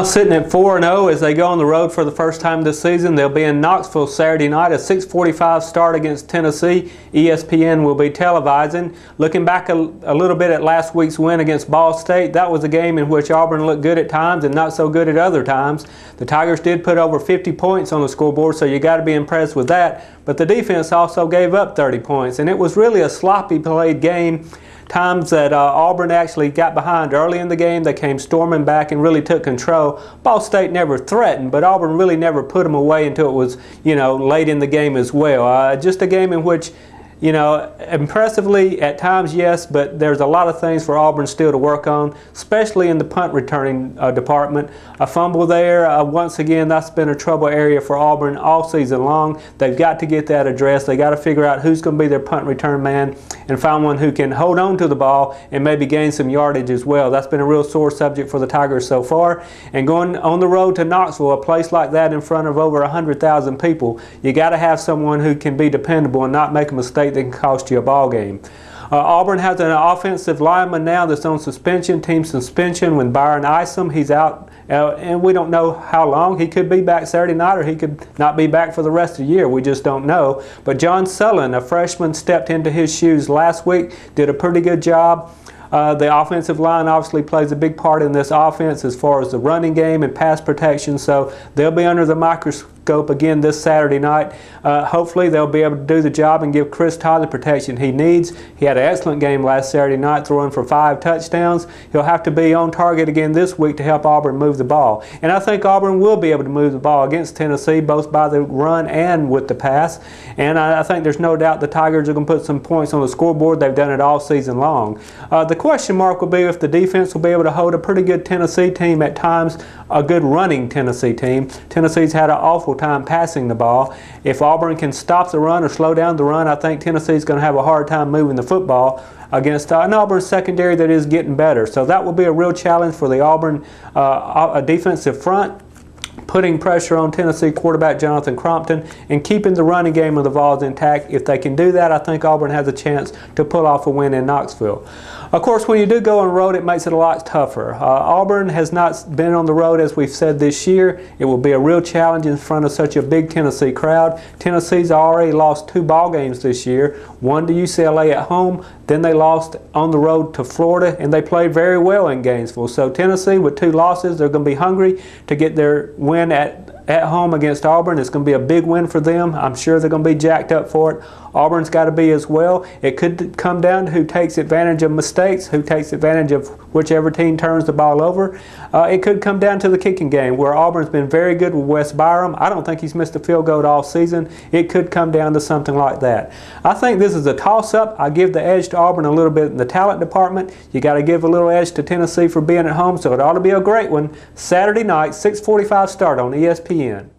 Now sitting at 4-0 as they go on the road for the first time this season. They'll be in Knoxville Saturday night, a 6:45 start against Tennessee. ESPN will be televising. Looking back a little bit at last week's win against Ball State, that was a game in which Auburn looked good at times and not so good at other times. The Tigers did put over 50 points on the scoreboard, so you got to be impressed with that. But the defense also gave up 30 points, and it was really a sloppy played game. Times that Auburn actually got behind early in the game, they came storming back and really took control. Ball State never threatened, but Auburn really never put them away until it was, late in the game as well. Just a game in which, impressively at times, yes, but there's a lot of things for Auburn still to work on, especially in the punt returning department. A fumble there, once again, that's been a trouble area for Auburn all season long. They've got to get that addressed. They got to figure out who's going to be their punt return man and find one who can hold on to the ball and maybe gain some yardage as well. That's been a real sore subject for the Tigers so far. And going on the road to Knoxville, a place like that in front of over 100,000 people, you got to have someone who can be dependable and not make a mistake that can cost you a ball game. Auburn has an offensive lineman now that's on suspension, team suspension, when Byron Isom. He's out, and we don't know how long. He could be back Saturday night, or he could not be back for the rest of the year. We just don't know. But John Sullen, a freshman, stepped into his shoes last week, did a pretty good job. The offensive line obviously plays a big part in this offense as far as the running game and pass protection, so they'll be under the microscope again this Saturday night. Hopefully they'll be able to do the job and give Chris Todd the protection he needs. He had an excellent game last Saturday night, throwing for 5 touchdowns. He'll have to be on target again this week to help Auburn move the ball. And I think Auburn will be able to move the ball against Tennessee, both by the run and with the pass. And I think there's no doubt the Tigers are going to put some points on the scoreboard. They've done it all season long. The question mark will be if the defense will be able to hold a pretty good Tennessee team at times, a good running Tennessee team. Tennessee's had an awful time passing the ball. If Auburn can stop the run or slow down the run, I think Tennessee's going to have a hard time moving the football against an Auburn secondary that is getting better. So that will be a real challenge for the Auburn defensive front, putting pressure on Tennessee quarterback Jonathan Crompton and keeping the running game of the Vols intact. If they can do that, I think Auburn has a chance to pull off a win in Knoxville. Of course, when you do go on the road, it makes it a lot tougher. Auburn has not been on the road, as we've said, this year. It will be a real challenge in front of such a big Tennessee crowd. Tennessee's already lost 2 ball games this year, one to UCLA at home, then they lost on the road to Florida, and they played very well in Gainesville. So Tennessee, with 2 losses, they're going to be hungry to get their win at home against Auburn. It's going to be a big win for them. I'm sure they're going to be jacked up for it. Auburn's got to be as well. It could come down to who takes advantage of mistakes, who takes advantage of whichever team turns the ball over. It could come down to the kicking game, where Auburn's been very good with Wes Byram. I don't think he's missed a field goal all season. It could come down to something like that. I think this is a toss-up. I give the edge to Auburn a little bit in the talent department. You got to give a little edge to Tennessee for being at home, so it ought to be a great one. Saturday night, 6:45 start on ESPN.